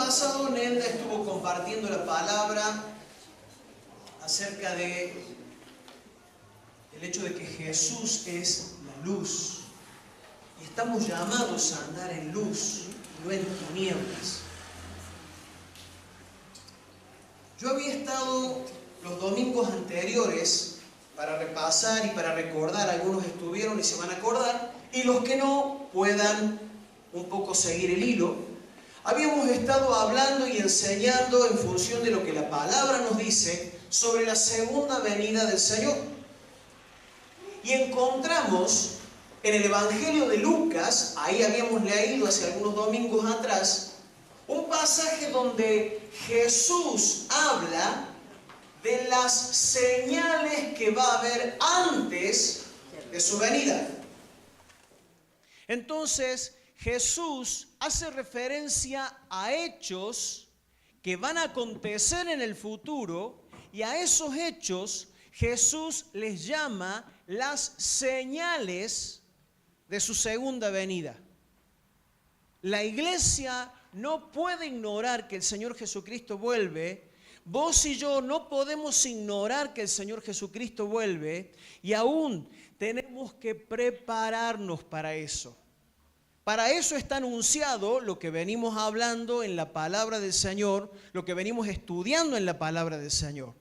pasado Nelda estuvo compartiendo la palabra acerca de el hecho de que Jesús es la luz y estamos llamados a andar en luz, no en tinieblas. Yo había estado los domingos anteriores para repasar y para recordar, algunos estuvieron y se van a acordar, y los que no puedan un poco seguir el hilo. Habíamos estado hablando y enseñando en función de lo que la palabra nos dice sobre la segunda venida del Señor. Y encontramos en el Evangelio de Lucas, ahí habíamos leído hace algunos domingos atrás, un pasaje donde Jesús habla de las señales que va a haber antes de su venida. Entonces, Jesús hace referencia a hechos que van a acontecer en el futuro, y a esos hechos Jesús les llama las señales de su segunda venida. La iglesia no puede ignorar que el Señor Jesucristo vuelve. Vos y yo no podemos ignorar que el Señor Jesucristo vuelve, y aún tenemos que prepararnos para eso. Para eso está anunciado lo que venimos hablando en la palabra del Señor, lo que venimos estudiando en la palabra del Señor.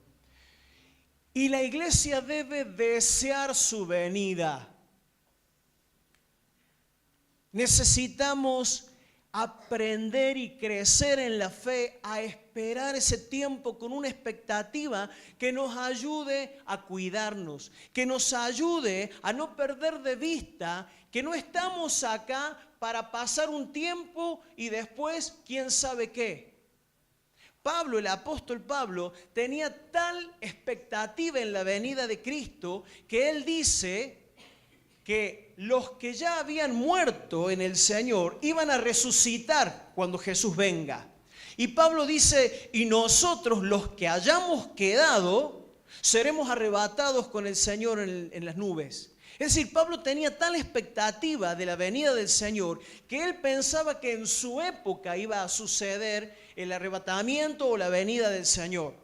Y la iglesia debe desear su venida. Necesitamos aprender y crecer en la fe, a esperar ese tiempo con una expectativa que nos ayude a cuidarnos, que nos ayude a no perder de vista que no estamos acá para pasar un tiempo y después quién sabe qué. Pablo, el apóstol Pablo, tenía tal expectativa en la venida de Cristo que él dice que los que ya habían muerto en el Señor iban a resucitar cuando Jesús venga. Y Pablo dice, y nosotros los que hayamos quedado, seremos arrebatados con el Señor en las nubes. Es decir, Pablo tenía tal expectativa de la venida del Señor que él pensaba que en su época iba a suceder el arrebatamiento o la venida del Señor.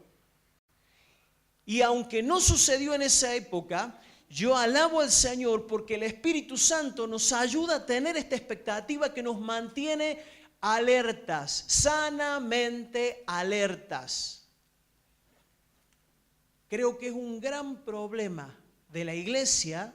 Y aunque no sucedió en esa época, yo alabo al Señor porque el Espíritu Santo nos ayuda a tener esta expectativa que nos mantiene alertas, sanamente alertas. Creo que es un gran problema de la iglesia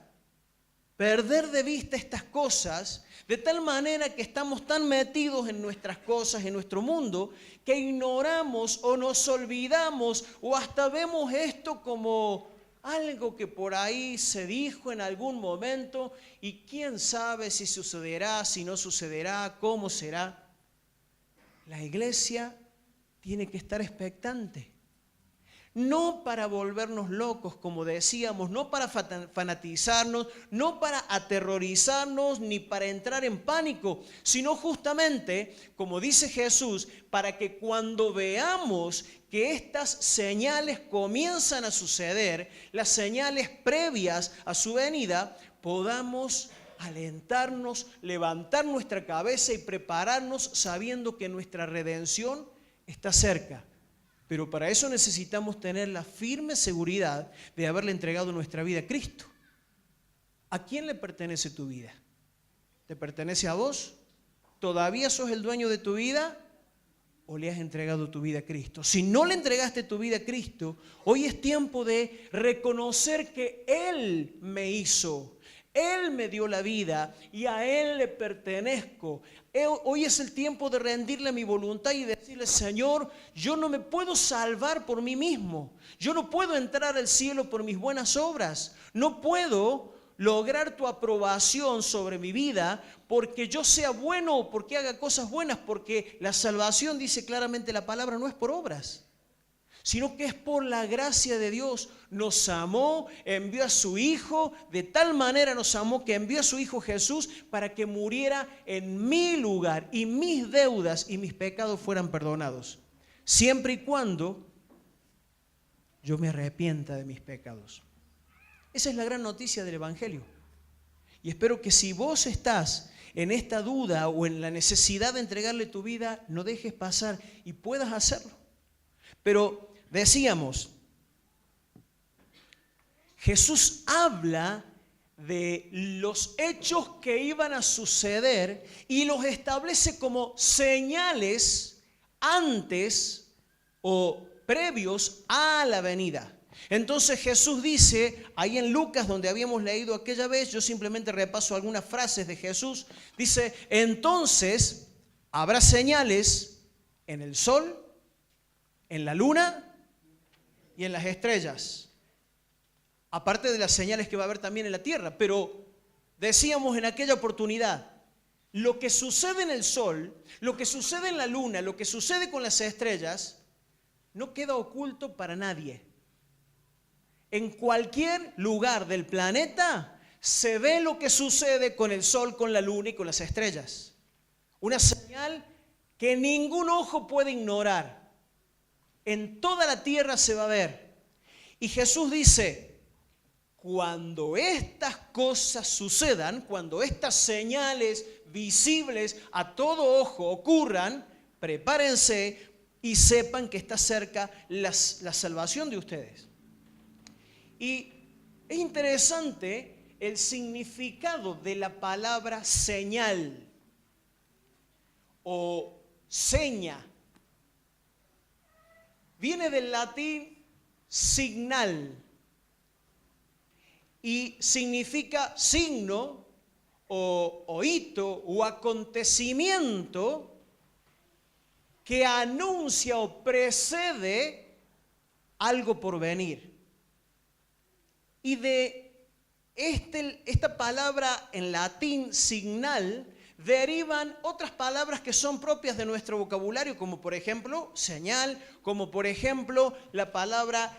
perder de vista estas cosas, de tal manera que estamos tan metidos en nuestras cosas, en nuestro mundo, que ignoramos o nos olvidamos o hasta vemos esto como algo que por ahí se dijo en algún momento y quién sabe si sucederá, si no sucederá, cómo será. La iglesia tiene que estar expectante. No para volvernos locos, como decíamos, no para fanatizarnos, no para aterrorizarnos, ni para entrar en pánico, sino justamente, como dice Jesús, para que cuando veamos que estas señales comienzan a suceder, las señales previas a su venida, podamos alentarnos, levantar nuestra cabeza y prepararnos sabiendo que nuestra redención está cerca. Pero para eso necesitamos tener la firme seguridad de haberle entregado nuestra vida a Cristo. ¿A quién le pertenece tu vida? ¿Te pertenece a vos? ¿Todavía sos el dueño de tu vida? ¿O le has entregado tu vida a Cristo? Si no le entregaste tu vida a Cristo, hoy es tiempo de reconocer que Él me hizo. Él me dio la vida y a Él le pertenezco. Hoy es el tiempo de rendirle mi voluntad y decirle, Señor, yo no me puedo salvar por mí mismo. Yo no puedo entrar al cielo por mis buenas obras. No puedo lograr tu aprobación sobre mi vida porque yo sea bueno o porque haga cosas buenas, porque la salvación, dice claramente la palabra, no es por obras, sino que es por la gracia de Dios. Nos amó, envió a su Hijo, de tal manera nos amó que envió a su Hijo Jesús para que muriera en mi lugar y mis deudas y mis pecados fueran perdonados, siempre y cuando yo me arrepienta de mis pecados. Esa es la gran noticia del Evangelio. Y espero que si vos estás en esta duda o en la necesidad de entregarle tu vida, no dejes pasar y puedas hacerlo. Pero decíamos, Jesús habla de los hechos que iban a suceder y los establece como señales antes o previos a la venida. Entonces Jesús dice, ahí en Lucas, donde habíamos leído aquella vez, yo simplemente repaso algunas frases de Jesús, dice, entonces habrá señales en el sol, en la luna y en las estrellas. Aparte de las señales que va a haber también en la tierra. Pero decíamos en aquella oportunidad, lo que sucede en el sol, lo que sucede en la luna, lo que sucede con las estrellas, no queda oculto para nadie. En cualquier lugar del planeta se ve lo que sucede con el sol, con la luna y con las estrellas. Una señal que ningún ojo puede ignorar. En toda la tierra se va a ver. Y Jesús dice, cuando estas cosas sucedan, cuando estas señales visibles a todo ojo ocurran, prepárense y sepan que está cerca la salvación de ustedes. Y es interesante el significado de la palabra señal o seña. Viene del latín signal y significa signo o hito o acontecimiento que anuncia o precede algo por venir. Y de esta palabra en latín, signal, derivan otras palabras que son propias de nuestro vocabulario, como por ejemplo señal, como por ejemplo la palabra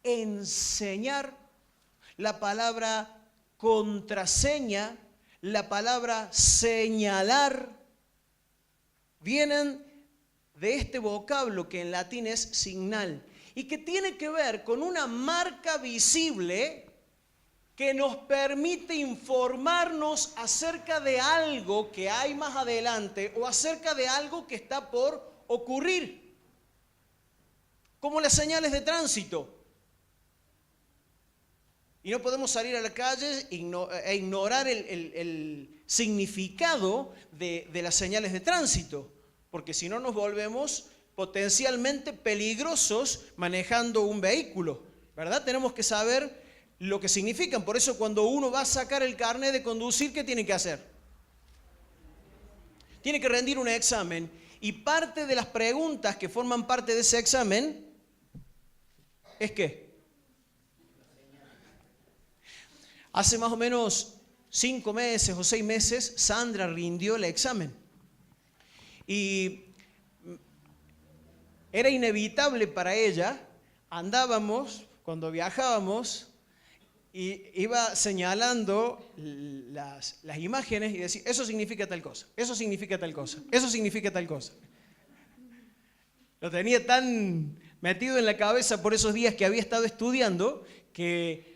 enseñar, la palabra contraseña, la palabra señalar. Vienen de este vocablo que en latín es signal y que tiene que ver con una marca visible que nos permite informarnos acerca de algo que hay más adelante o acerca de algo que está por ocurrir, como las señales de tránsito. Y no podemos salir a la calle e ignorar el significado de las señales de tránsito, porque si no nos volvemos potencialmente peligrosos manejando un vehículo, ¿verdad? Tenemos que saber lo que significan. Por eso cuando uno va a sacar el carnet de conducir, ¿qué tiene que hacer? Tiene que rendir un examen y parte de las preguntas que forman parte de ese examen es ¿qué? Hace más o menos 5 meses o 6 meses, Sandra rindió el examen. Y era inevitable para ella, andábamos, cuando viajábamos, y iba señalando las imágenes y decía, eso significa tal cosa, eso significa tal cosa, eso significa tal cosa. Lo tenía tan metido en la cabeza por esos días que había estado estudiando que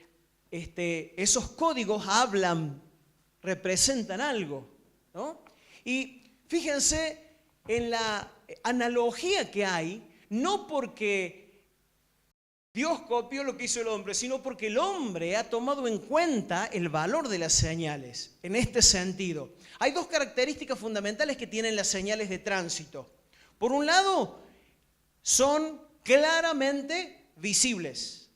esos códigos hablan, representan algo, ¿no? Y fíjense en la analogía que hay, no porque Dios copió lo que hizo el hombre, sino porque el hombre ha tomado en cuenta el valor de las señales. En este sentido, hay 2 características fundamentales que tienen las señales de tránsito. Por un lado, son claramente visibles.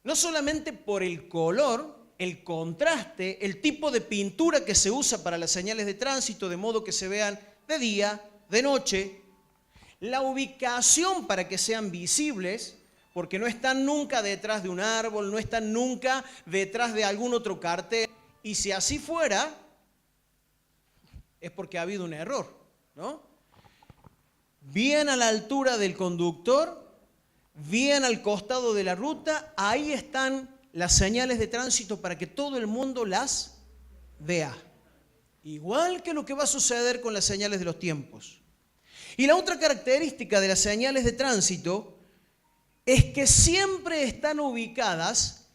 No solamente por el color, el contraste, el tipo de pintura que se usa para las señales de tránsito, de modo que se vean de día, de noche, la ubicación para que sean visibles, porque no están nunca detrás de un árbol, no están nunca detrás de algún otro cartel, y si así fuera, es porque ha habido un error, ¿no? Bien a la altura del conductor, bien al costado de la ruta, ahí están las señales de tránsito para que todo el mundo las vea. Igual que lo que va a suceder con las señales de los tiempos. Y la otra característica de las señales de tránsito es que siempre están ubicadas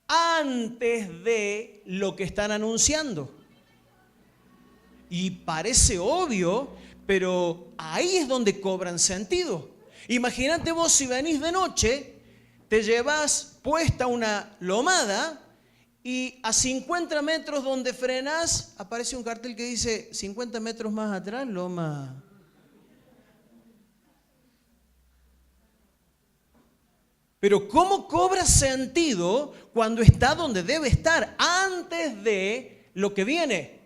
antes de lo que están anunciando. Y parece obvio, pero ahí es donde cobran sentido. Imagínate vos si venís de noche, te llevas puesta una lomada y a 50 metros donde frenás aparece un cartel que dice 50 metros más atrás, loma. Pero ¿cómo cobra sentido cuando está donde debe estar antes de lo que viene?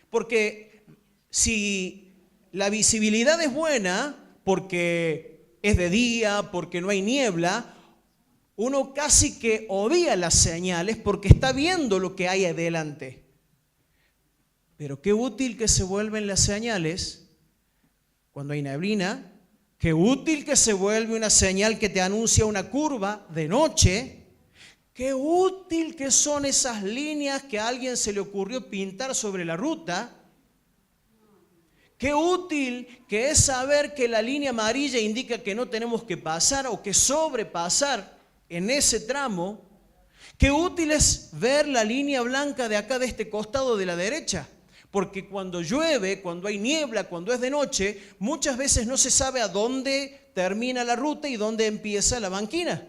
Porque si la visibilidad es buena, porque es de día, porque no hay niebla, uno casi que obvia las señales porque está viendo lo que hay adelante. Pero qué útil que se vuelven las señales cuando hay neblina. Qué útil que se vuelve una señal que te anuncia una curva de noche. Qué útil que son esas líneas que a alguien se le ocurrió pintar sobre la ruta. Qué útil que es saber que la línea amarilla indica que no tenemos que pasar o que sobrepasar en ese tramo. Qué útil es ver la línea blanca de acá de este costado de la derecha. Porque cuando llueve, cuando hay niebla, cuando es de noche, muchas veces no se sabe a dónde termina la ruta y dónde empieza la banquina.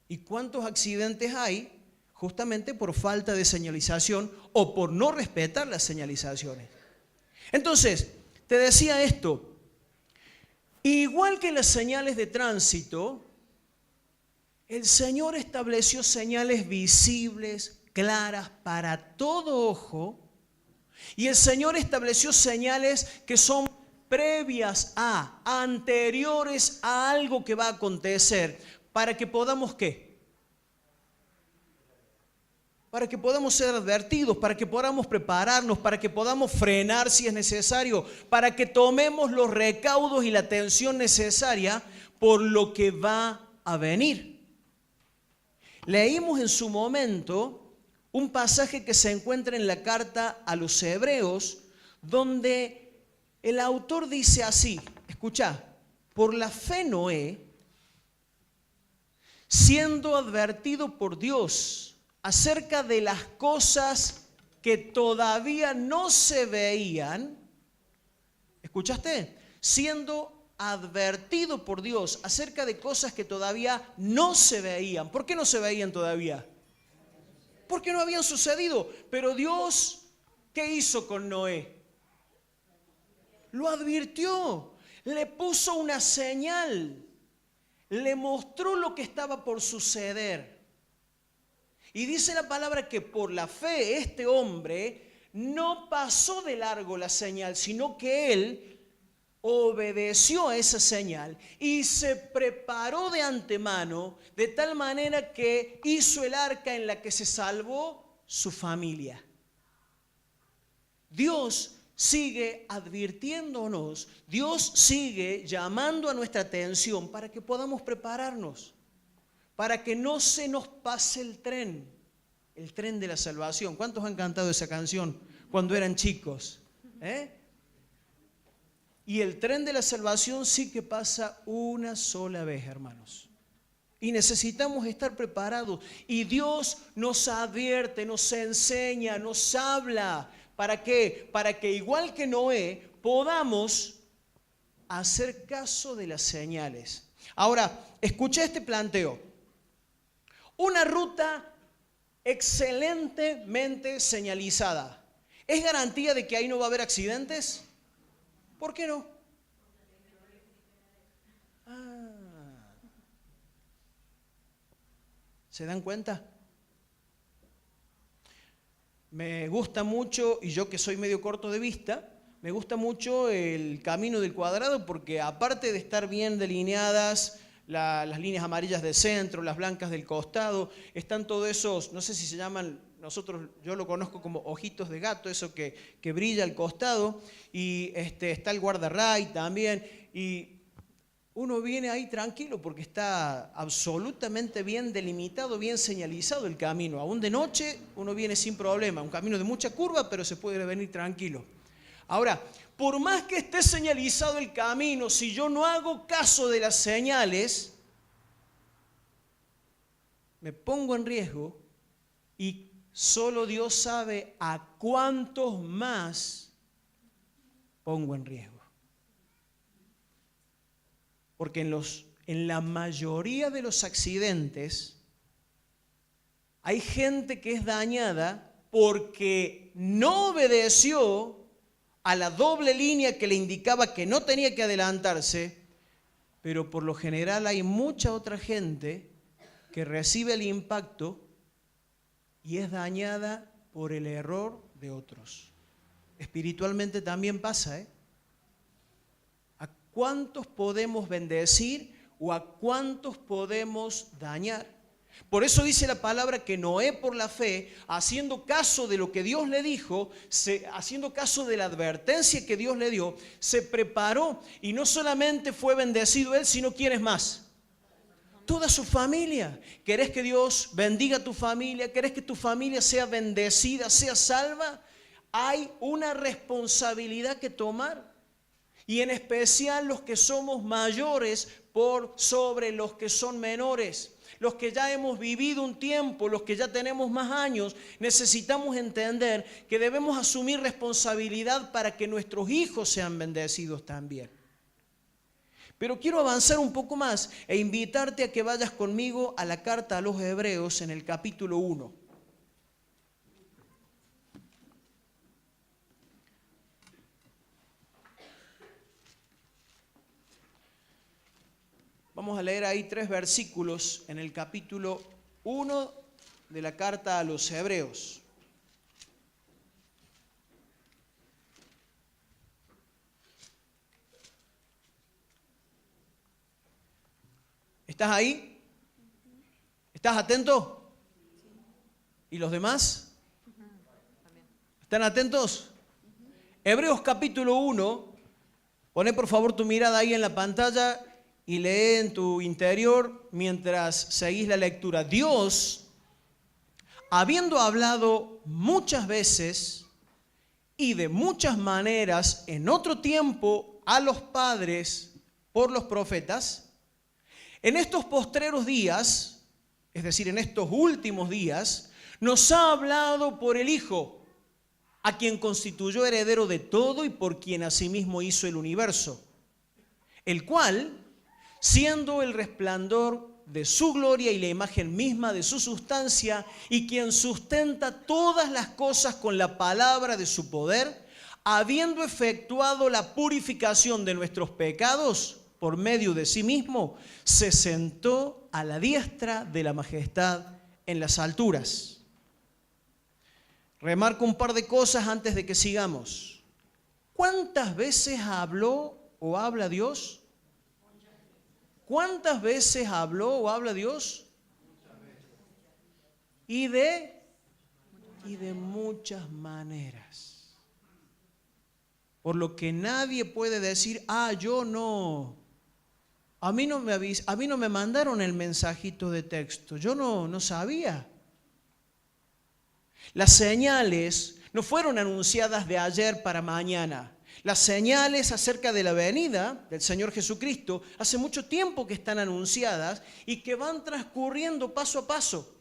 ¿Y cuántos accidentes hay justamente por falta de señalización o por no respetar las señalizaciones? Entonces, te decía esto, igual que las señales de tránsito, el Señor estableció señales visibles, claras para todo ojo. Y el Señor estableció señales que son previas a, anteriores a algo que va a acontecer, para que podamos ¿qué? Para que podamos ser advertidos, para que podamos prepararnos, para que podamos frenar si es necesario, para que tomemos los recaudos y la atención necesaria por lo que va a venir. Leímos en su momento un pasaje que se encuentra en la carta a los Hebreos, donde el autor dice así, escucha, por la fe Noé, siendo advertido por Dios acerca de las cosas que todavía no se veían, ¿escuchaste? Siendo advertido por Dios acerca de cosas que todavía no se veían. ¿Por qué no se veían todavía? Porque no habían sucedido. Pero Dios, ¿qué hizo con Noé? Lo advirtió, le puso una señal, le mostró lo que estaba por suceder. Y dice la palabra que por la fe este hombre no pasó de largo la señal, sino que él obedeció a esa señal y se preparó de antemano de tal manera que hizo el arca en la que se salvó su familia. Dios sigue advirtiéndonos, Dios sigue llamando a nuestra atención para que podamos prepararnos, para que no se nos pase el tren de la salvación. ¿Cuántos han cantado esa canción cuando eran chicos? Y el tren de la salvación sí que pasa una sola vez, hermanos. Y necesitamos estar preparados. Y Dios nos advierte, nos enseña, nos habla. ¿Para qué? Para que igual que Noé podamos hacer caso de las señales. Ahora, escuché este planteo. Una ruta excelentemente señalizada. ¿Es garantía de que ahí no va a haber accidentes? ¿Por qué no? ¿Se dan cuenta? Me gusta mucho, y yo que soy medio corto de vista, me gusta mucho el Camino del Cuadrado porque aparte de estar bien delineadas las líneas amarillas del centro, las blancas del costado, están todos esos, no sé si se llaman, yo lo conozco como ojitos de gato, eso que brilla al costado, y está el guardarray también, y uno viene ahí tranquilo porque está absolutamente bien delimitado, bien señalizado el camino. Aún de noche uno viene sin problema, un camino de mucha curva, pero se puede venir tranquilo. Ahora, por más que esté señalizado el camino, si yo no hago caso de las señales, me pongo en riesgo y solo Dios sabe a cuántos más pongo en riesgo. Porque en la mayoría de los accidentes hay gente que es dañada porque no obedeció a la doble línea que le indicaba que no tenía que adelantarse, pero por lo general hay mucha otra gente que recibe el impacto y es dañada por el error de otros. Espiritualmente también pasa, ¿eh? ¿A cuántos podemos bendecir o a cuántos podemos dañar? Por eso dice la palabra que Noé, por la fe, haciendo caso de lo que Dios le dijo, haciendo caso de la advertencia que Dios le dio, se preparó y no solamente fue bendecido él, sino ¿quiénes más? Toda su familia. ¿Querés que Dios bendiga a tu familia? ¿Querés que tu familia sea bendecida, sea salva? Hay una responsabilidad que tomar. Y en especial los que somos mayores por sobre los que son menores. Los que ya hemos vivido un tiempo, los que ya tenemos más años, necesitamos entender que debemos asumir responsabilidad para que nuestros hijos sean bendecidos también. Pero quiero avanzar un poco más e invitarte a que vayas conmigo a la carta a los Hebreos en el capítulo 1. Vamos a leer ahí 3 versículos en el capítulo 1 de la carta a los Hebreos. ¿Estás ahí? ¿Estás atento? ¿Y los demás? ¿Están atentos? Hebreos capítulo 1, poné por favor tu mirada ahí en la pantalla y lee en tu interior mientras seguís la lectura. Dios, habiendo hablado muchas veces y de muchas maneras en otro tiempo a los padres por los profetas, en estos postreros días, es decir, en estos últimos días, nos ha hablado por el Hijo, a quien constituyó heredero de todo y por quien asimismo hizo el universo, el cual, siendo el resplandor de su gloria y la imagen misma de su sustancia, y quien sustenta todas las cosas con la palabra de su poder, habiendo efectuado la purificación de nuestros pecados por medio de sí mismo, se sentó a la diestra de la majestad en las alturas. Remarco un par de cosas antes de que sigamos. ¿Cuántas veces habló o habla Dios? ¿Cuántas veces habló o habla Dios? Y de muchas maneras. Por lo que nadie puede decir, yo no, a mí no me mandaron el mensajito de texto, yo no sabía. Las señales no fueron anunciadas de ayer para mañana. Las señales acerca de la venida del Señor Jesucristo hace mucho tiempo que están anunciadas y que van transcurriendo paso a paso.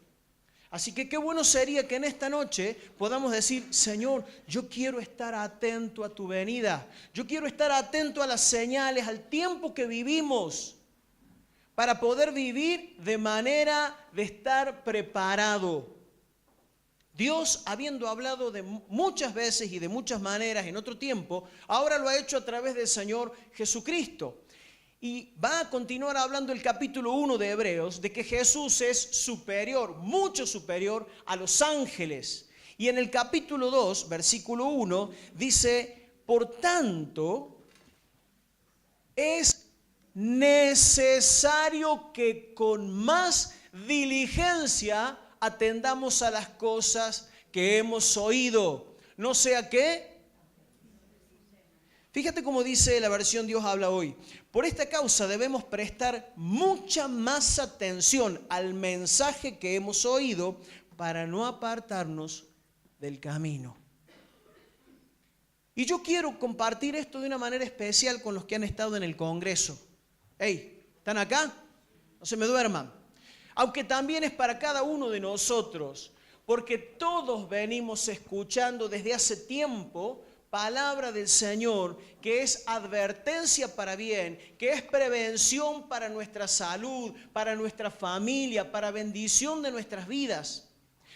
Así que qué bueno sería que en esta noche podamos decir, Señor, yo quiero estar atento a tu venida. Yo quiero estar atento a las señales, al tiempo que vivimos, para poder vivir de manera de estar preparado. Dios, habiendo hablado de muchas veces y de muchas maneras en otro tiempo, ahora lo ha hecho a través del Señor Jesucristo. Y va a continuar hablando el capítulo 1 de Hebreos de que Jesús es superior, mucho superior a los ángeles. Y en el capítulo 2, versículo 1, dice, por tanto, es necesario que con más diligencia atendamos a las cosas que hemos oído. No sea que... Fíjate cómo dice la versión Dios habla hoy. Por esta causa debemos prestar mucha más atención al mensaje que hemos oído para no apartarnos del camino. Y yo quiero compartir esto de una manera especial con los que han estado en el Congreso. Hey, ¿están acá? No se me duerman. Aunque también es para cada uno de nosotros, porque todos venimos escuchando desde hace tiempo palabra del Señor, que es advertencia para bien, que es prevención para nuestra salud, para nuestra familia, para bendición de nuestras vidas.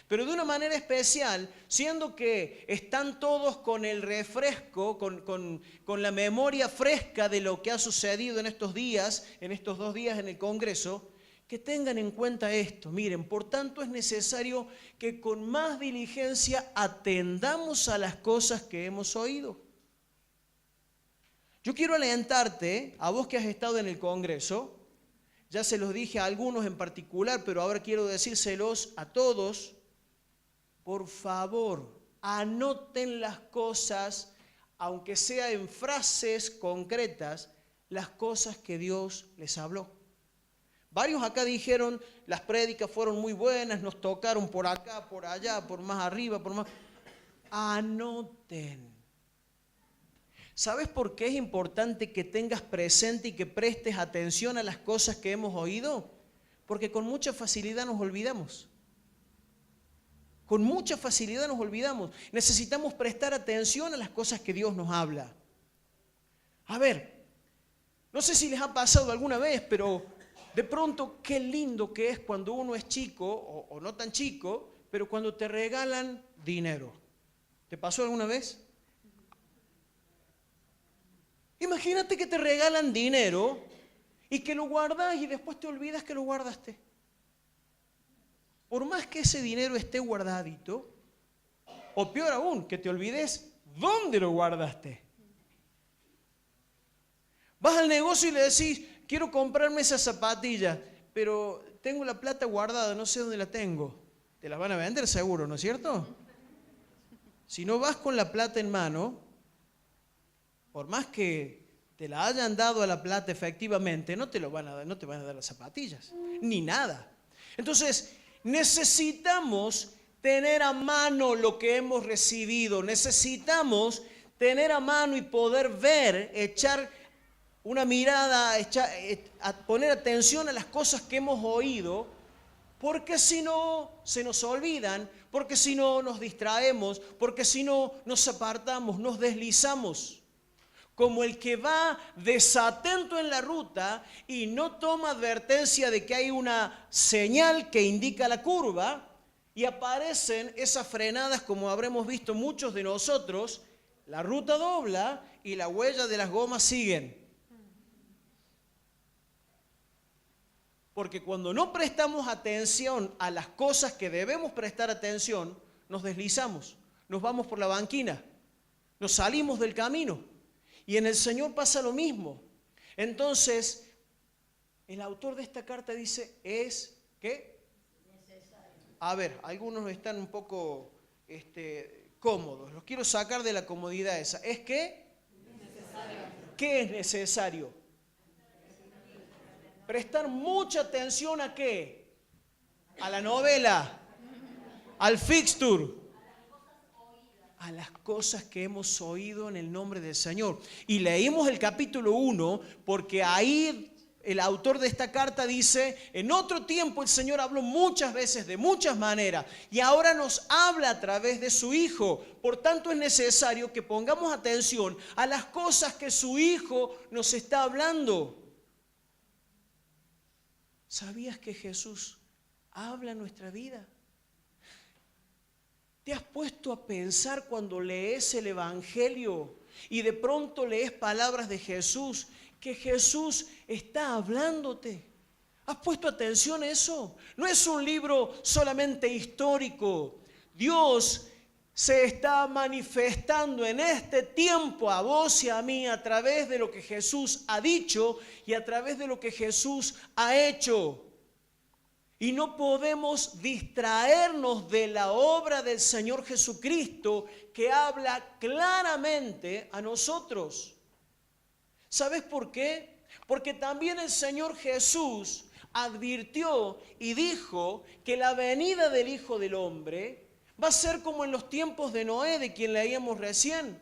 Pero de una manera especial, siendo que están todos con el refresco, con la memoria fresca de lo que ha sucedido en estos días, en estos 2 días en el Congreso, que tengan en cuenta esto. Miren, por tanto es necesario que con más diligencia atendamos a las cosas que hemos oído. Yo quiero alentarte, a vos que has estado en el Congreso, ya se los dije a algunos en particular, pero ahora quiero decírselos a todos. Por favor, anoten las cosas, aunque sea en frases concretas, las cosas que Dios les habló. Varios acá dijeron, las prédicas fueron muy buenas, nos tocaron por acá, por allá, por más arriba, por más... Anoten. ¿Sabes por qué es importante que tengas presente y que prestes atención a las cosas que hemos oído? Porque con mucha facilidad nos olvidamos. Con mucha facilidad nos olvidamos. Necesitamos prestar atención a las cosas que Dios nos habla. A ver, no sé si les ha pasado alguna vez, pero de pronto qué lindo que es cuando uno es chico, o no tan chico, pero cuando te regalan dinero. ¿Te pasó alguna vez? Imagínate que te regalan dinero y que lo guardas y después te olvidas que lo guardaste. Por más que ese dinero esté guardadito, o peor aún, que te olvides dónde lo guardaste. Vas al negocio y le decís, quiero comprarme esa zapatilla, pero tengo la plata guardada, no sé dónde la tengo. Te la van a vender seguro, ¿no es cierto? Si no vas con la plata en mano, por más que te la hayan dado a la plata efectivamente, no te van a dar las zapatillas, ni nada. Entonces, necesitamos tener a mano lo que hemos recibido. Necesitamos tener a mano y poder ver, echar una mirada, poner atención a las cosas que hemos oído, porque si no se nos olvidan, porque si no nos distraemos, porque si no nos apartamos, nos deslizamos. Como el que va desatento en la ruta y no toma advertencia de que hay una señal que indica la curva y aparecen esas frenadas como habremos visto muchos de nosotros, la ruta dobla y la huella de las gomas siguen. Porque cuando no prestamos atención a las cosas que debemos prestar atención, nos deslizamos, nos vamos por la banquina, nos salimos del camino. Y en el Señor pasa lo mismo. Entonces, el autor de esta carta dice, ¿qué? Necesario. A ver, algunos están un poco cómodos. Los quiero sacar de la comodidad esa. ¿Es qué? Necesario. ¿Qué es necesario? Prestar mucha atención ¿a qué? A la novela, al fixture. A las cosas que hemos oído en el nombre del Señor. Y leímos el capítulo 1 porque ahí el autor de esta carta dice, en otro tiempo el Señor habló muchas veces, de muchas maneras, y ahora nos habla a través de su Hijo. Por tanto es necesario que pongamos atención a las cosas que su Hijo nos está hablando. ¿Sabías que Jesús habla en nuestra vida? ¿Te has puesto a pensar cuando lees el Evangelio y de pronto lees palabras de Jesús, que Jesús está hablándote? ¿Has puesto atención a eso? No es un libro solamente histórico. Dios se está manifestando en este tiempo a vos y a mí a través de lo que Jesús ha dicho y a través de lo que Jesús ha hecho. Y no podemos distraernos de la obra del Señor Jesucristo que habla claramente a nosotros. ¿Sabes por qué? Porque también el Señor Jesús advirtió y dijo que la venida del Hijo del Hombre va a ser como en los tiempos de Noé, de quien leíamos recién.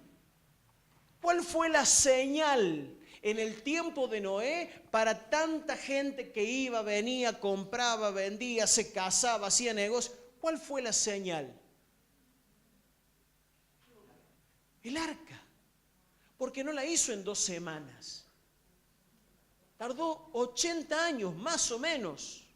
¿Cuál fue la señal en el tiempo de Noé para tanta gente que iba, venía, compraba, vendía, se casaba, hacía negocios? ¿Cuál fue la señal? El arca. Porque no la hizo en 2 semanas. Tardó 80 años, más o menos.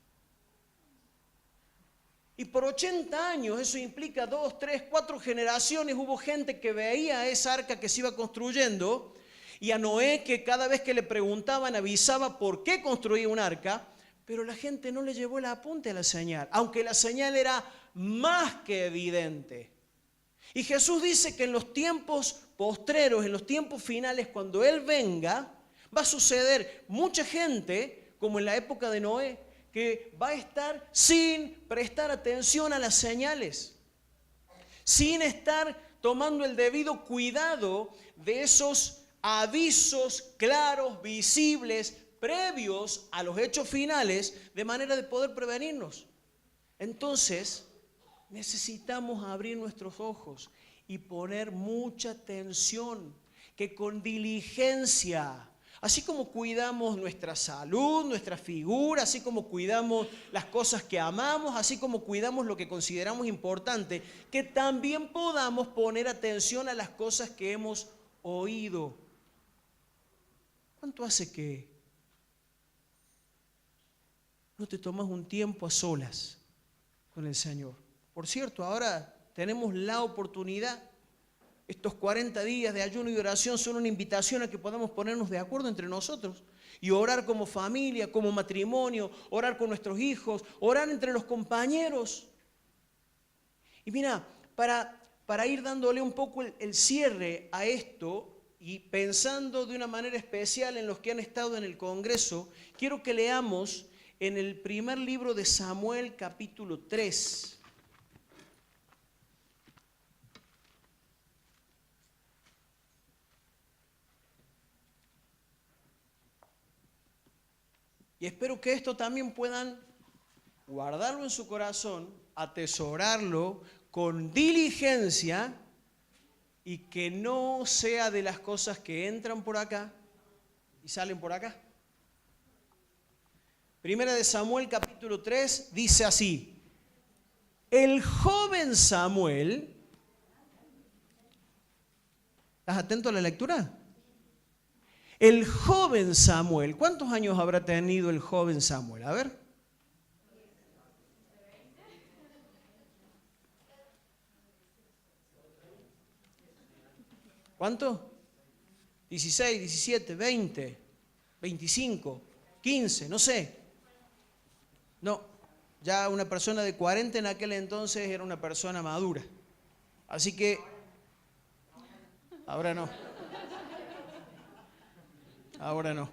Y por 80 años, eso implica 2, 3, 4 generaciones, hubo gente que veía esa arca que se iba construyendo, y a Noé, que cada vez que le preguntaban avisaba por qué construía un arca, pero la gente no le llevó el apunte a la señal, aunque la señal era más que evidente. Y Jesús dice que en los tiempos postreros, en los tiempos finales, cuando Él venga, va a suceder mucha gente, como en la época de Noé, que va a estar sin prestar atención a las señales, sin estar tomando el debido cuidado de esos avisos claros, visibles, previos a los hechos finales, de manera de poder prevenirnos. Entonces, necesitamos abrir nuestros ojos y poner mucha atención, que con diligencia, así como cuidamos nuestra salud, nuestra figura, así como cuidamos las cosas que amamos, así como cuidamos lo que consideramos importante, que también podamos poner atención a las cosas que hemos oído. ¿Cuánto hace que no te tomas un tiempo a solas con el Señor? Por cierto, ahora tenemos la oportunidad. Estos 40 días de ayuno y oración son una invitación a que podamos ponernos de acuerdo entre nosotros y orar como familia, como matrimonio, orar con nuestros hijos, orar entre los compañeros. Y mira, para ir dándole un poco el cierre a esto y pensando de una manera especial en los que han estado en el Congreso, quiero que leamos en el primer libro de Samuel, capítulo 3. Y espero que esto también puedan guardarlo en su corazón, atesorarlo con diligencia y que no sea de las cosas que entran por acá y salen por acá. Primera de Samuel, capítulo 3, dice así: el joven Samuel, ¿estás atento a la lectura? El joven Samuel, ¿cuántos años habrá tenido el joven Samuel? A ver. ¿Cuánto? 16, 17, 20, 25, 15, no sé. No, ya una persona de 40 en aquel entonces era una persona madura. Así que, ahora no. Ahora no.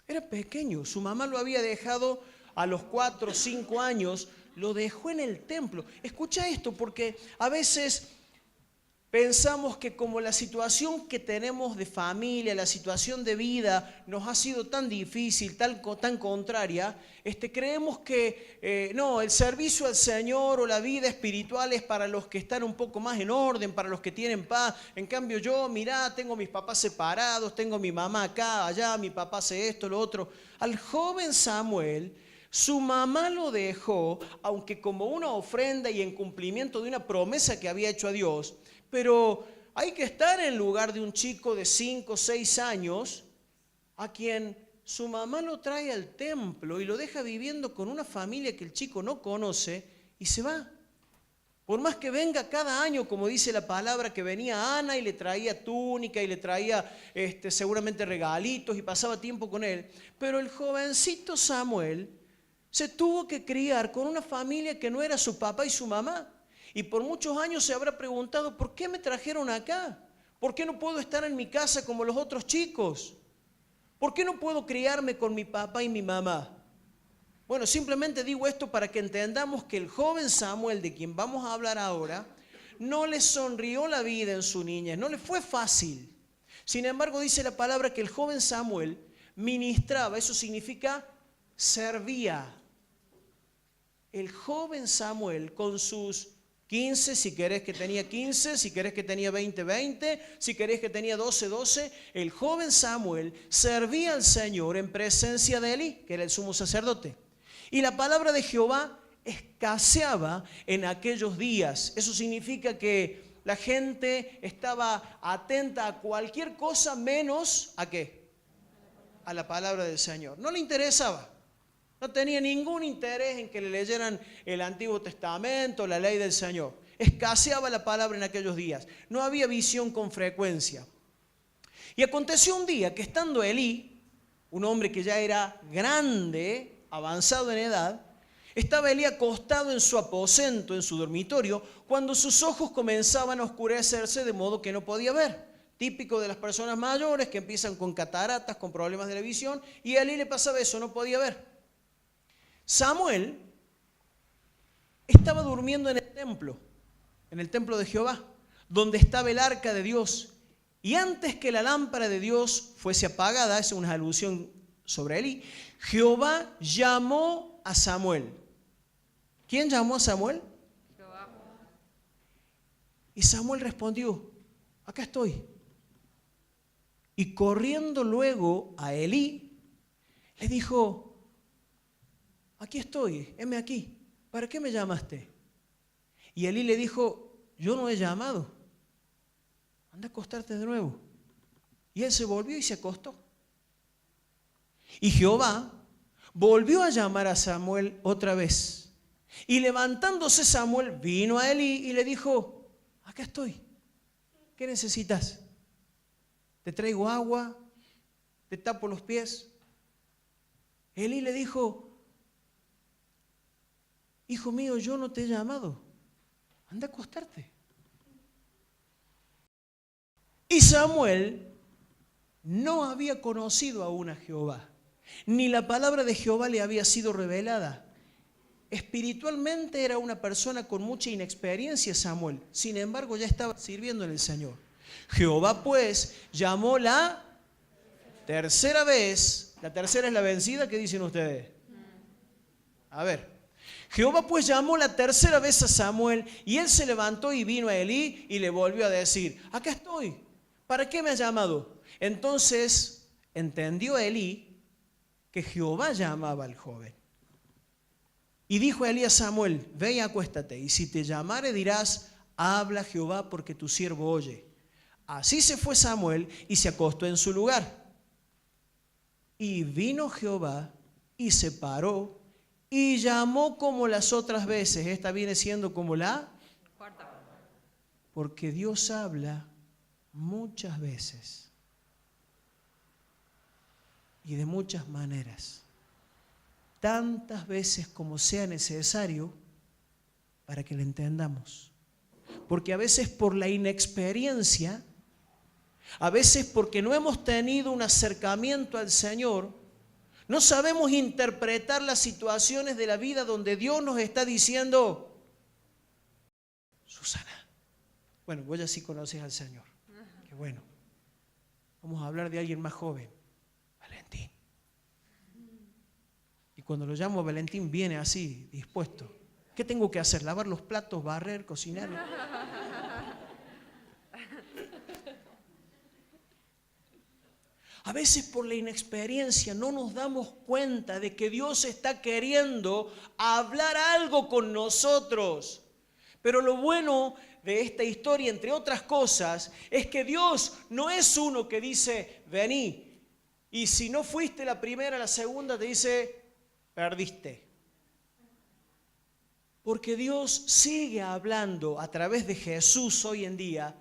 Era pequeño. Su mamá lo había dejado a los 4 o 5 años, lo dejó en el templo. Escucha esto, porque a veces pensamos que como la situación que tenemos de familia, la situación de vida nos ha sido tan difícil, tan contraria, creemos que no, el servicio al Señor o la vida espiritual es para los que están un poco más en orden, para los que tienen paz. En cambio yo, mirá, tengo mis papás separados, tengo mi mamá acá, allá, mi papá hace esto, lo otro. Al joven Samuel, su mamá lo dejó, aunque como una ofrenda y en cumplimiento de una promesa que había hecho a Dios. Pero hay que estar en lugar de un chico de 5 o 6 años a quien su mamá lo trae al templo y lo deja viviendo con una familia que el chico no conoce y se va. Por más que venga cada año, como dice la palabra, que venía Ana y le traía túnica y le traía seguramente regalitos y pasaba tiempo con él. Pero el jovencito Samuel se tuvo que criar con una familia que no era su papá y su mamá. Y por muchos años se habrá preguntado, ¿por qué me trajeron acá? ¿Por qué no puedo estar en mi casa como los otros chicos? ¿Por qué no puedo criarme con mi papá y mi mamá? Bueno, simplemente digo esto para que entendamos que el joven Samuel, de quien vamos a hablar ahora, no le sonrió la vida en su niñez, no le fue fácil. Sin embargo, dice la palabra que el joven Samuel ministraba, eso significa servía. El joven Samuel con sus 15, si querés que tenía 15, si querés que tenía 20, 20, si querés que tenía 12, 12, el joven Samuel servía al Señor en presencia de Elí, que era el sumo sacerdote. Y la palabra de Jehová escaseaba en aquellos días. Eso significa que la gente estaba atenta a cualquier cosa menos ¿a qué? A la palabra del Señor. No le interesaba. No tenía ningún interés en que le leyeran el Antiguo Testamento, la ley del Señor. Escaseaba la palabra en aquellos días. No había visión con frecuencia. Y aconteció un día que estando Elí, un hombre que ya era grande, avanzado en edad, estaba Elí acostado en su aposento, en su dormitorio, cuando sus ojos comenzaban a oscurecerse de modo que no podía ver. Típico de las personas mayores que empiezan con cataratas, con problemas de la visión, y a Elí le pasaba eso, no podía ver. Samuel estaba durmiendo en el templo de Jehová, donde estaba el arca de Dios. Y antes que la lámpara de Dios fuese apagada, es una alusión sobre Elí, Jehová llamó a Samuel. ¿Quién llamó a Samuel? Jehová. Y Samuel respondió, acá estoy. Y corriendo luego a Elí, le dijo, aquí estoy, heme aquí. ¿Para qué me llamaste? Y Elí le dijo, yo no he llamado. Anda a acostarte de nuevo. Y él se volvió y se acostó. Y Jehová volvió a llamar a Samuel otra vez. Y levantándose Samuel vino a Elí y le dijo, acá estoy. ¿Qué necesitas? ¿Te traigo agua? ¿Te tapo los pies? Elí le dijo, hijo mío, yo no te he llamado. Anda a acostarte. Y Samuel no había conocido aún a Jehová, ni la palabra de Jehová le había sido revelada. Espiritualmente era una persona con mucha inexperiencia Samuel, sin embargo ya estaba sirviendo en el Señor. Jehová pues llamó la tercera vez, la tercera es la vencida, ¿qué dicen ustedes? A ver. Jehová pues llamó la tercera vez a Samuel y él se levantó y vino a Elí y le volvió a decir, acá estoy, ¿para qué me has llamado? Entonces entendió Elí que Jehová llamaba al joven. Y dijo Elí a Samuel, ve y acuéstate, y si te llamare dirás, habla Jehová porque tu siervo oye. Así se fue Samuel y se acostó en su lugar. Y vino Jehová y se paró y llamó como las otras veces. Esta viene siendo como la cuarta. Porque Dios habla muchas veces y de muchas maneras. Tantas veces como sea necesario para que le entendamos. Porque a veces por la inexperiencia, a veces porque no hemos tenido un acercamiento al Señor, no sabemos interpretar las situaciones de la vida donde Dios nos está diciendo, Susana, bueno, vos ya sí conoces al Señor, qué bueno. Vamos a hablar de alguien más joven, Valentín. Y cuando lo llamo a Valentín viene así, dispuesto. ¿Qué tengo que hacer? ¿Lavar los platos, barrer, cocinar? A veces por la inexperiencia no nos damos cuenta de que Dios está queriendo hablar algo con nosotros. Pero lo bueno de esta historia, entre otras cosas, es que Dios no es uno que dice, vení. Y si no fuiste la primera, la segunda te dice, perdiste. Porque Dios sigue hablando a través de Jesús hoy en día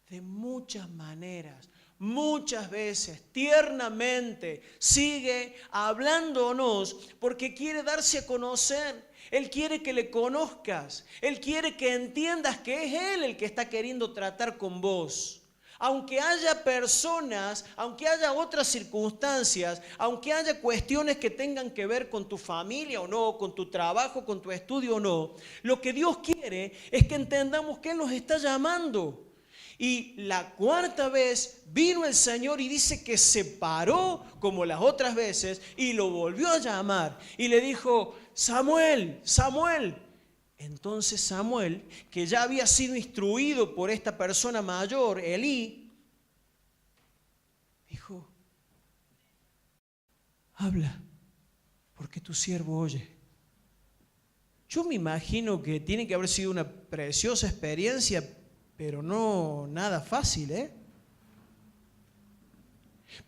de muchas maneras. Muchas veces, tiernamente, sigue hablándonos porque quiere darse a conocer. Él quiere que le conozcas. Él quiere que entiendas que es Él el que está queriendo tratar con vos. Aunque haya personas, aunque haya otras circunstancias, aunque haya cuestiones que tengan que ver con tu familia o no, con tu trabajo, con tu estudio o no, lo que Dios quiere es que entendamos que Él nos está llamando. Y la cuarta vez vino el Señor y dice que se paró como las otras veces y lo volvió a llamar y le dijo, Samuel, Samuel. Entonces Samuel, que ya había sido instruido por esta persona mayor, Elí, dijo, habla, porque tu siervo oye. Yo me imagino que tiene que haber sido una preciosa experiencia, pero no nada fácil, ¿eh?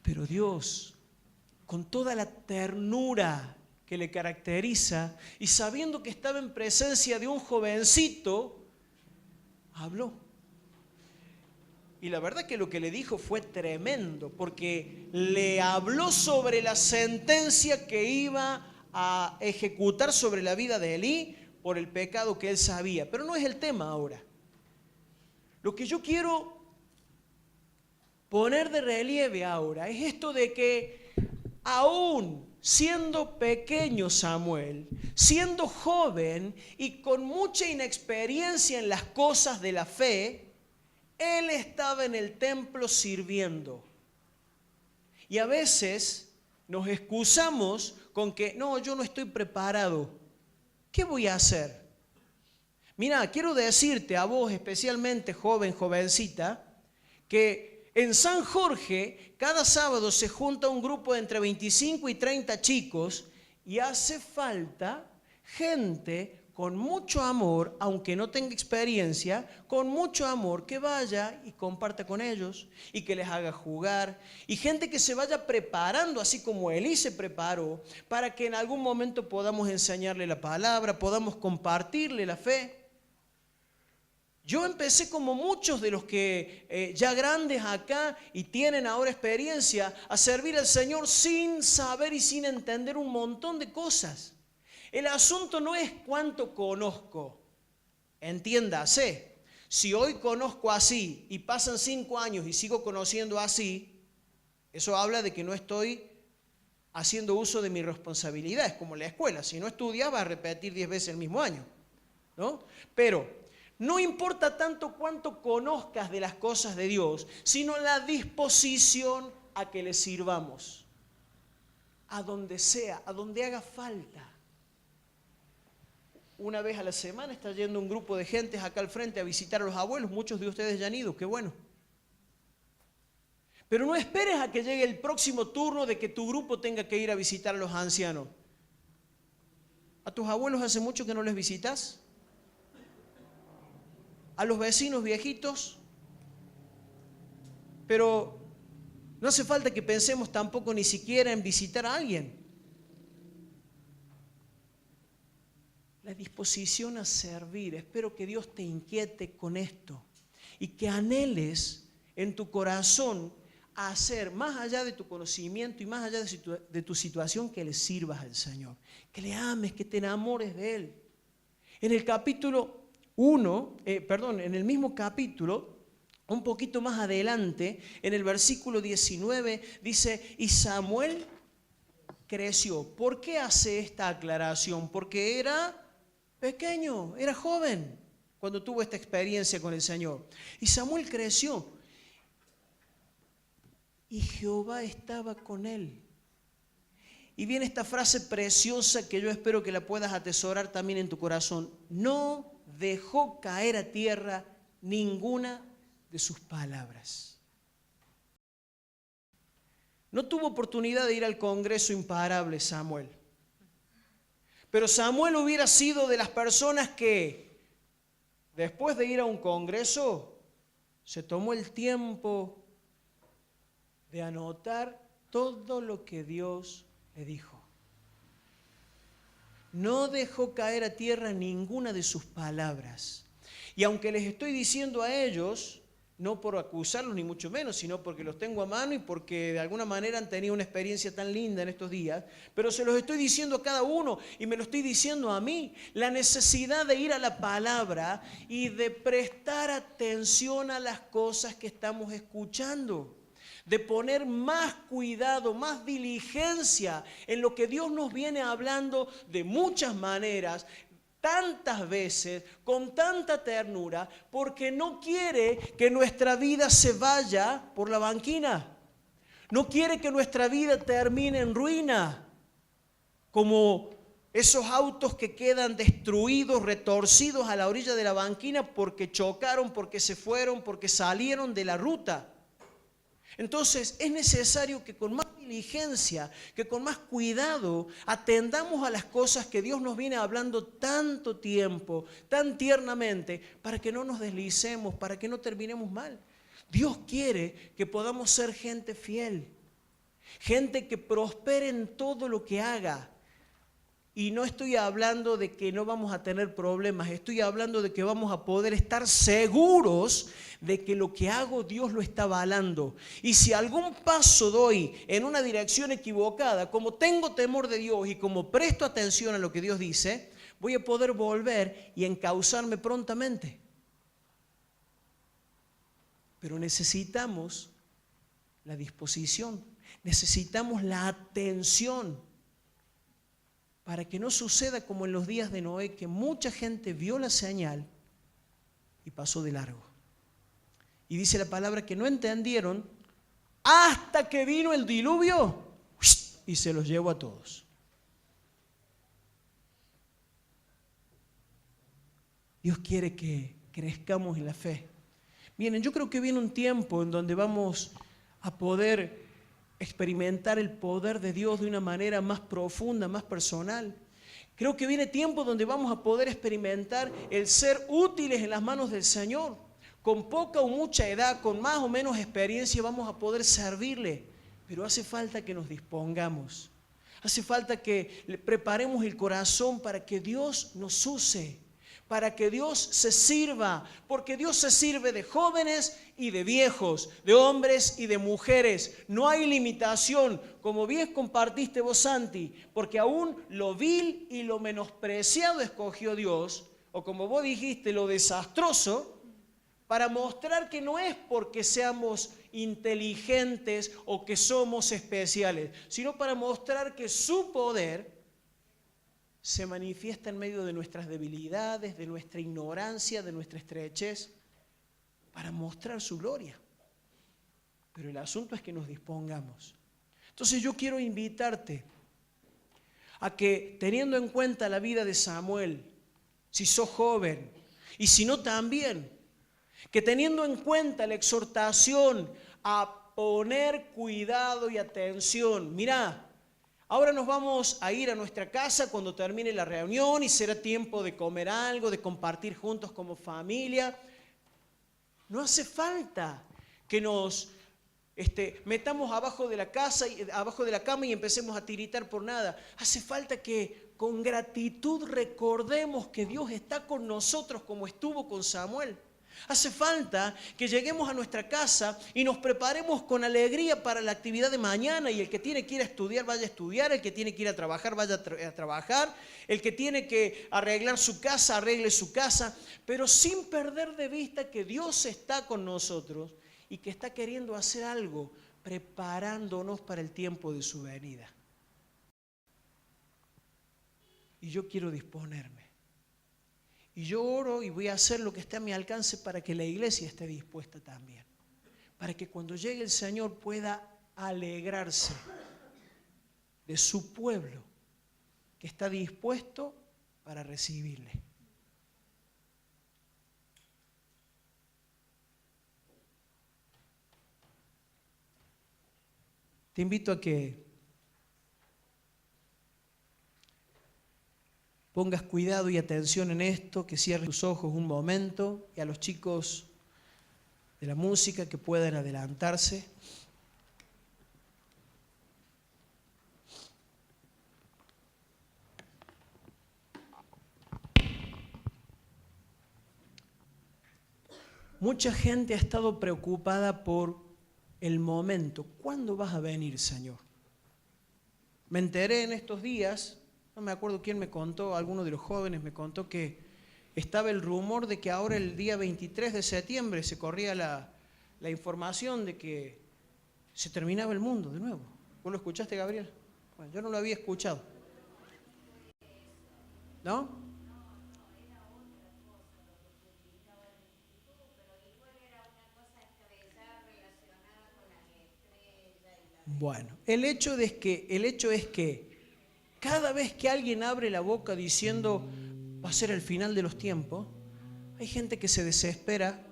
Pero Dios, con toda la ternura que le caracteriza y sabiendo que estaba en presencia de un jovencito, habló. Y la verdad que lo que le dijo fue tremendo, porque le habló sobre la sentencia que iba a ejecutar sobre la vida de Elí por el pecado que él sabía. Pero no es el tema ahora. Lo que yo quiero poner de relieve ahora es esto de que aún siendo pequeño Samuel, siendo joven y con mucha inexperiencia en las cosas de la fe, él estaba en el templo sirviendo. Y a veces nos excusamos con que no, yo no estoy preparado. ¿Qué voy a hacer? Mira, quiero decirte a vos, especialmente joven, jovencita, que en San Jorge cada sábado se junta un grupo de entre 25 y 30 chicos y hace falta gente con mucho amor, aunque no tenga experiencia, con mucho amor, que vaya y comparta con ellos y que les haga jugar. Y gente que se vaya preparando, así como Elí se preparó, para que en algún momento podamos enseñarle la palabra, podamos compartirle la fe. Yo empecé como muchos de los que ya grandes acá y tienen ahora experiencia a servir al Señor sin saber y sin entender un montón de cosas. El asunto no es cuánto conozco, entiéndase. Si hoy conozco así y pasan 5 años y sigo conociendo así, eso habla de que no estoy haciendo uso de mi responsabilidad. Es como la escuela, si no estudias vas a repetir 10 veces el mismo año, ¿no? Pero no importa tanto cuánto conozcas de las cosas de Dios, sino la disposición a que le sirvamos, a donde sea, a donde haga falta. Una vez a la semana está yendo un grupo de gentes acá al frente a visitar a los abuelos. Muchos de ustedes ya han ido, qué bueno. Pero no esperes a que llegue el próximo turno de que tu grupo tenga que ir a visitar a los ancianos. ¿A tus abuelos hace mucho que no les visitas? ¿A los vecinos viejitos? Pero no hace falta que pensemos tampoco ni siquiera en visitar a alguien. La disposición a servir. Espero que Dios te inquiete con esto y que anheles en tu corazón a hacer, más allá de tu conocimiento y más allá de tu situación, que le sirvas al Señor, que le ames, que te enamores de Él. En el capítulo 1, en el mismo capítulo, un poquito más adelante, en el versículo 19, dice, y Samuel creció. ¿Por qué hace esta aclaración? Porque era pequeño, era joven cuando tuvo esta experiencia con el Señor. Y Samuel creció y Jehová estaba con él. Y viene esta frase preciosa que yo espero que la puedas atesorar también en tu corazón. No dejó caer a tierra ninguna de sus palabras. No tuvo oportunidad de ir al Congreso imparable Samuel. Pero Samuel hubiera sido de las personas que, después de ir a un congreso, se tomó el tiempo de anotar todo lo que Dios le dijo. No dejó caer a tierra ninguna de sus palabras. Y aunque les estoy diciendo a ellos, no por acusarlos ni mucho menos, sino porque los tengo a mano y porque de alguna manera han tenido una experiencia tan linda en estos días, pero se los estoy diciendo a cada uno y me lo estoy diciendo a mí, la necesidad de ir a la palabra y de prestar atención a las cosas que estamos escuchando, de poner más cuidado, más diligencia en lo que Dios nos viene hablando de muchas maneras, tantas veces, con tanta ternura, porque no quiere que nuestra vida se vaya por la banquina. No quiere que nuestra vida termine en ruina, como esos autos que quedan destruidos, retorcidos a la orilla de la banquina porque chocaron, porque se fueron, porque salieron de la ruta. Entonces es necesario que con más diligencia, que con más cuidado atendamos a las cosas que Dios nos viene hablando tanto tiempo, tan tiernamente, para que no nos deslicemos, para que no terminemos mal. Dios quiere que podamos ser gente fiel, gente que prospere en todo lo que haga. Y no estoy hablando de que no vamos a tener problemas, estoy hablando de que vamos a poder estar seguros de que lo que hago Dios lo está avalando. Y si algún paso doy en una dirección equivocada, como tengo temor de Dios y como presto atención a lo que Dios dice, voy a poder volver y encauzarme prontamente. Pero necesitamos la disposición, necesitamos la atención, para que no suceda como en los días de Noé, que mucha gente vio la señal y pasó de largo. Y dice la palabra que no entendieron hasta que vino el diluvio y se los llevó a todos. Dios quiere que crezcamos en la fe. Miren, yo creo que viene un tiempo en donde vamos a poder experimentar el poder de Dios de una manera más profunda, más personal. Creo que viene tiempo donde vamos a poder experimentar el ser útiles en las manos del Señor. Con poca o mucha edad, con más o menos experiencia, vamos a poder servirle. Pero hace falta que nos dispongamos. Hace falta que preparemos el corazón para que Dios nos use, para que Dios se sirva, porque Dios se sirve de jóvenes y de viejos, de hombres y de mujeres. No hay limitación, como bien compartiste vos, Santi, porque aún lo vil y lo menospreciado escogió Dios, o como vos dijiste, lo desastroso, para mostrar que no es porque seamos inteligentes o que somos especiales, sino para mostrar que su poder se manifiesta en medio de nuestras debilidades, de nuestra ignorancia, de nuestra estrechez, para mostrar su gloria. Pero el asunto es que nos dispongamos. Entonces yo quiero invitarte a que, teniendo en cuenta la vida de Samuel, si sos joven, y si no también, que teniendo en cuenta la exhortación a poner cuidado y atención, mirá, ahora nos vamos a ir a nuestra casa cuando termine la reunión y será tiempo de comer algo, de compartir juntos como familia. No hace falta que nos metamos abajo de la cama y empecemos a tiritar por nada. Hace falta que con gratitud recordemos que Dios está con nosotros como estuvo con Samuel. Hace falta que lleguemos a nuestra casa y nos preparemos con alegría para la actividad de mañana, y el que tiene que ir a estudiar vaya a estudiar, el que tiene que ir a trabajar vaya a trabajar, el que tiene que arreglar su casa arregle su casa, pero sin perder de vista que Dios está con nosotros y que está queriendo hacer algo, preparándonos para el tiempo de su venida. Y yo quiero disponerme. Y yo oro y voy a hacer lo que esté a mi alcance para que la iglesia esté dispuesta también. Para que cuando llegue el Señor pueda alegrarse de su pueblo que está dispuesto para recibirle. Te invito a que pongas cuidado y atención en esto, que cierres tus ojos un momento, y a los chicos de la música que puedan adelantarse. Mucha gente ha estado preocupada por el momento. ¿Cuándo vas a venir, Señor? Me enteré en estos días. No me acuerdo quién me contó, alguno de los jóvenes me contó que estaba el rumor de que ahora el día 23 de septiembre se corría la información de que se terminaba el mundo de nuevo. ¿Vos lo escuchaste, Gabriel? Bueno, yo no lo había escuchado. ¿No? Bueno, el hecho es que cada vez que alguien abre la boca diciendo va a ser el final de los tiempos, hay gente que se desespera,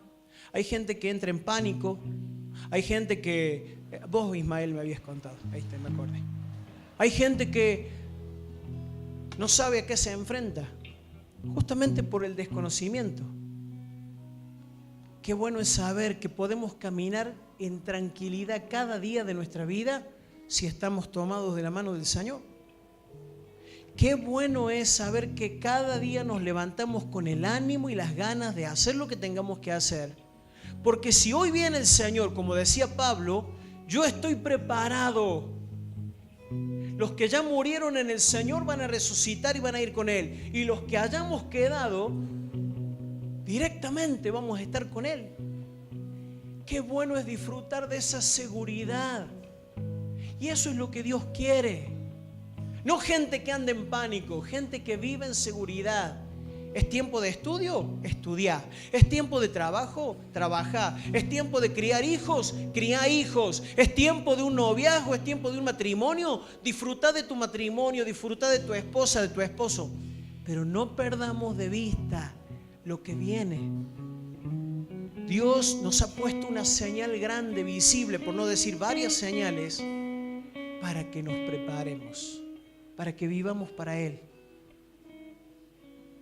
hay gente que entra en pánico, Hay gente que, vos Ismael me habías contado, ahí está, me acordé. Hay gente que no sabe a qué se enfrenta, justamente por el desconocimiento. Qué bueno es saber que podemos caminar en tranquilidad cada día de nuestra vida si estamos tomados de la mano del Señor. Qué bueno es saber que cada día nos levantamos con el ánimo y las ganas de hacer lo que tengamos que hacer. Porque si hoy viene el Señor, como decía Pablo, yo estoy preparado. Los que ya murieron en el Señor van a resucitar y van a ir con Él. Y los que hayamos quedado, directamente vamos a estar con Él. Qué bueno es disfrutar de esa seguridad. Y eso es lo que Dios quiere. No gente que anda en pánico, gente que vive en seguridad. ¿Es tiempo de estudio? Estudiá. ¿Es tiempo de trabajo? Trabajá. ¿Es tiempo de criar hijos? Criá hijos. ¿Es tiempo de un noviazgo? ¿Es tiempo de un matrimonio? Disfrutá de tu matrimonio, disfrutá de tu esposa, de tu esposo. Pero no perdamos de vista lo que viene. Dios nos ha puesto una señal grande, visible, por no decir varias señales, para que nos preparemos, para que vivamos para Él.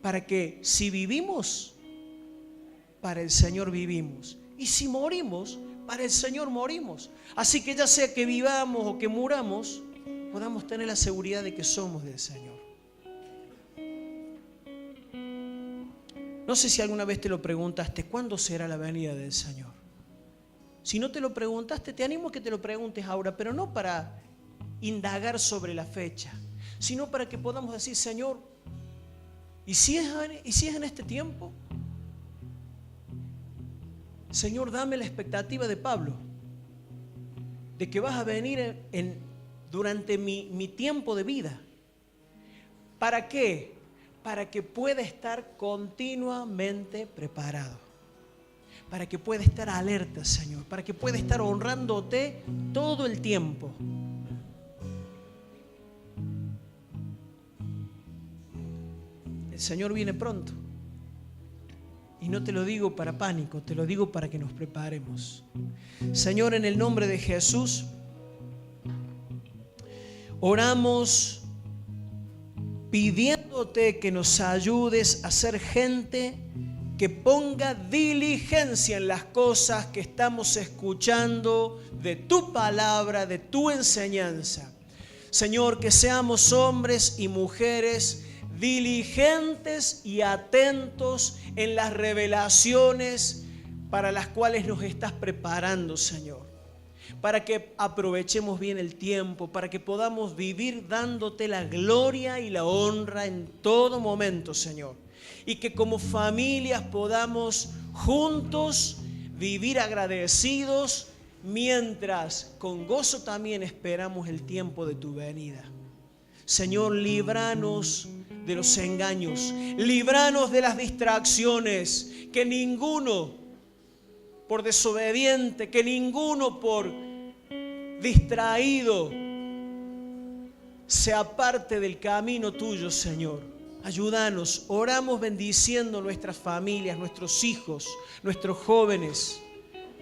Para que si vivimos, para el Señor vivimos. Y si morimos, para el Señor morimos. Así que ya sea que vivamos o que muramos, podamos tener la seguridad de que somos del Señor. No sé si alguna vez te lo preguntaste, ¿cuándo será la venida del Señor? Si no te lo preguntaste, te animo a que te lo preguntes ahora, pero no para indagar sobre la fecha, sino para que podamos decir, Señor, ¿y si es en este tiempo? Señor, dame la expectativa de Pablo, de que vas a venir durante mi tiempo de vida. ¿Para qué? Para que pueda estar continuamente preparado, para que pueda estar alerta, Señor, para que pueda estar honrándote todo el tiempo. El Señor viene pronto. Y no te lo digo para pánico, te lo digo para que nos preparemos. Señor, en el nombre de Jesús, oramos pidiéndote que nos ayudes a ser gente que ponga diligencia en las cosas que estamos escuchando de tu palabra, de tu enseñanza. Señor, que seamos hombres y mujeres diligentes y atentos en las revelaciones para las cuales nos estás preparando, Señor. Para que aprovechemos bien el tiempo, para que podamos vivir dándote la gloria y la honra en todo momento, Señor. Y que como familias podamos juntos vivir agradecidos, mientras con gozo también esperamos el tiempo de tu venida. Señor, líbranos de los engaños, líbranos de las distracciones, que ninguno por desobediente, que ninguno por distraído se aparte del camino tuyo, Señor. Ayúdanos, oramos bendiciendo nuestras familias, nuestros hijos, nuestros jóvenes.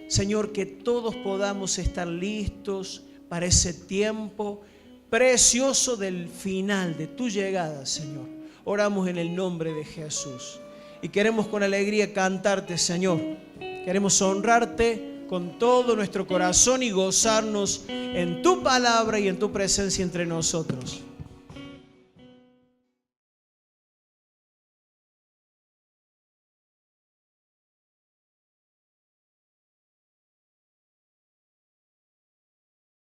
Señor, que todos podamos estar listos para ese tiempo precioso del final, de tu llegada, Señor. Oramos en el nombre de Jesús. Y queremos con alegría cantarte, Señor. Queremos honrarte con todo nuestro corazón y gozarnos en tu palabra y en tu presencia entre nosotros.